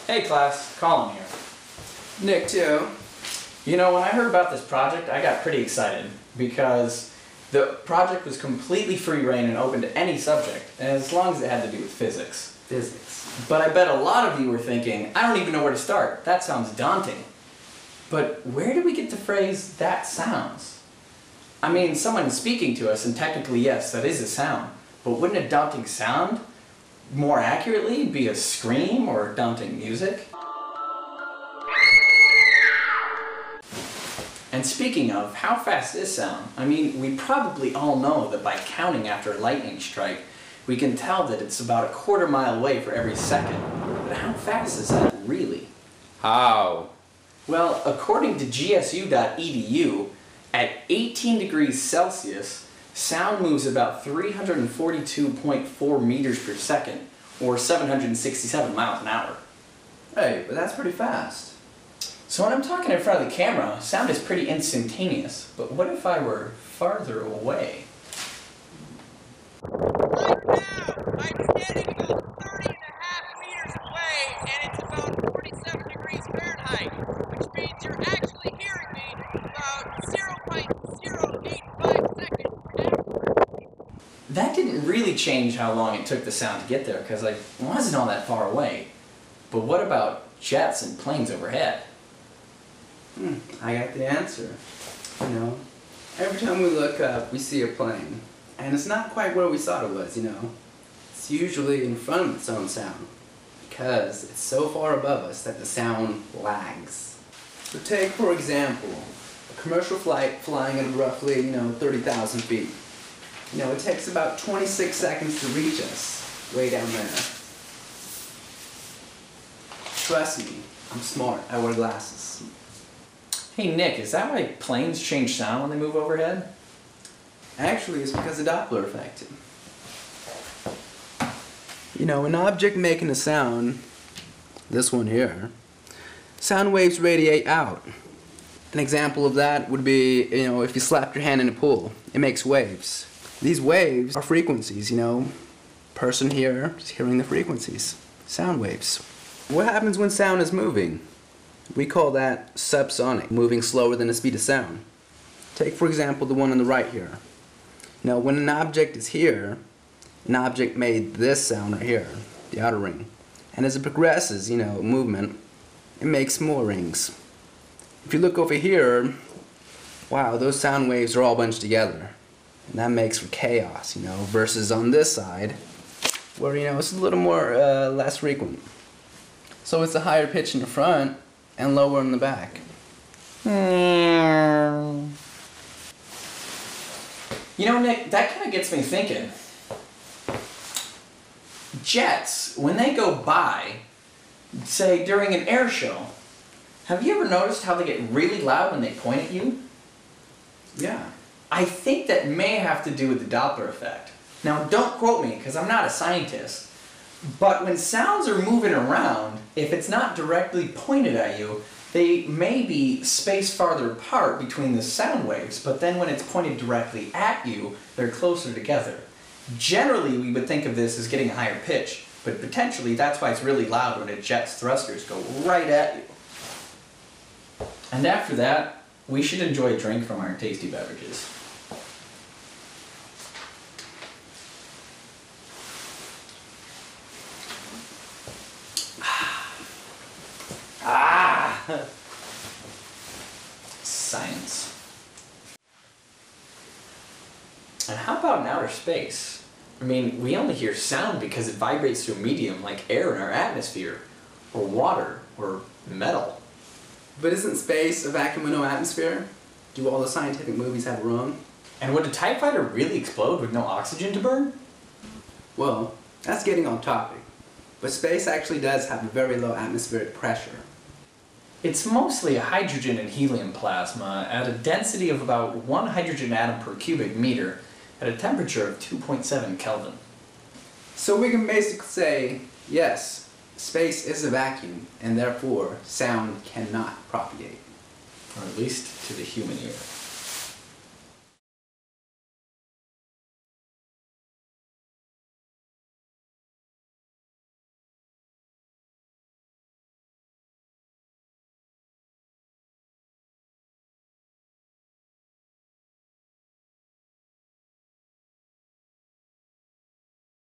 Hey class, Colin here. Nick too. You know, when I heard about this project, I got pretty excited because the project was completely free reign and open to any subject, and as long as it had to do with physics. But I bet a lot of you were thinking, I don't even know where to start. That sounds daunting. But where do we get the phrase, that sounds? I mean, someone speaking to us, and technically yes, that is a sound, but wouldn't a daunting sound more accurately be a scream or daunting music? And speaking of, how fast is sound? I mean, we probably all know that by counting after a lightning strike, we can tell that it's about a quarter mile away for every second. But how fast is that really? How? Well, according to gsu.edu, at 18 degrees Celsius, sound moves about 342.4 meters per second, or 767 miles an hour. Hey, but that's pretty fast. So when I'm talking in front of the camera, sound is pretty instantaneous, but what if I were farther away? Right now, I'm standing about 30.5 meters away, and it's about 47 degrees Fahrenheit, which means you're actually hearing me about 0.085 seconds now. That didn't really change how long it took the sound to get there, because I wasn't all that far away. But what about jets and planes overhead? I got the answer. You know, every time we look up, we see a plane. And it's not quite where we thought it was, you know. It's usually in front of its own sound, because it's so far above us that the sound lags. So take, for example, a commercial flight flying at roughly, 30,000 feet. You know, it takes about 26 seconds to reach us, way down there. Trust me, I'm smart. I wear glasses. Hey Nick, is that why planes change sound when they move overhead? Actually, it's because of the Doppler effect. You know, an object making a sound, this one here, sound waves radiate out. An example of that would be, if you slap your hand in a pool, it makes waves. These waves are frequencies, person here is hearing the frequencies, sound waves. What happens when sound is moving? We call that subsonic, moving slower than the speed of sound. Take, for example, the one on the right here. Now, when an object is here, an object made this sound right here, the outer ring. And as it progresses, movement, it makes more rings. If you look over here, wow, those sound waves are all bunched together. And that makes for chaos, versus on this side, where, it's a little more, less frequent. So it's a higher pitch in the front and lower in the back. You know, Nick, that kind of gets me thinking. Jets, when they go by, say during an air show, have you ever noticed how they get really loud when they point at you? Yeah. I think that may have to do with the Doppler effect. Now, don't quote me, because I'm not a scientist, but when sounds are moving around, if it's not directly pointed at you, they may be spaced farther apart between the sound waves, but then when it's pointed directly at you, they're closer together. Generally, we would think of this as getting a higher pitch, but potentially that's why it's really loud when a jet's thrusters go right at you. And after that, we should enjoy a drink from our tasty beverages. Science. And how about in outer space? I mean, we only hear sound because it vibrates through a medium like air in our atmosphere, or water, or metal. But isn't space a vacuum with no atmosphere? Do all the scientific movies have it wrong? And would a TIE fighter really explode with no oxygen to burn? Well, that's getting off topic. But space actually does have a very low atmospheric pressure. It's mostly a hydrogen and helium plasma at a density of about 1 hydrogen atom per cubic meter at a temperature of 2.7 Kelvin. So we can basically say, yes, space is a vacuum, and therefore sound cannot propagate. Or at least to the human ear.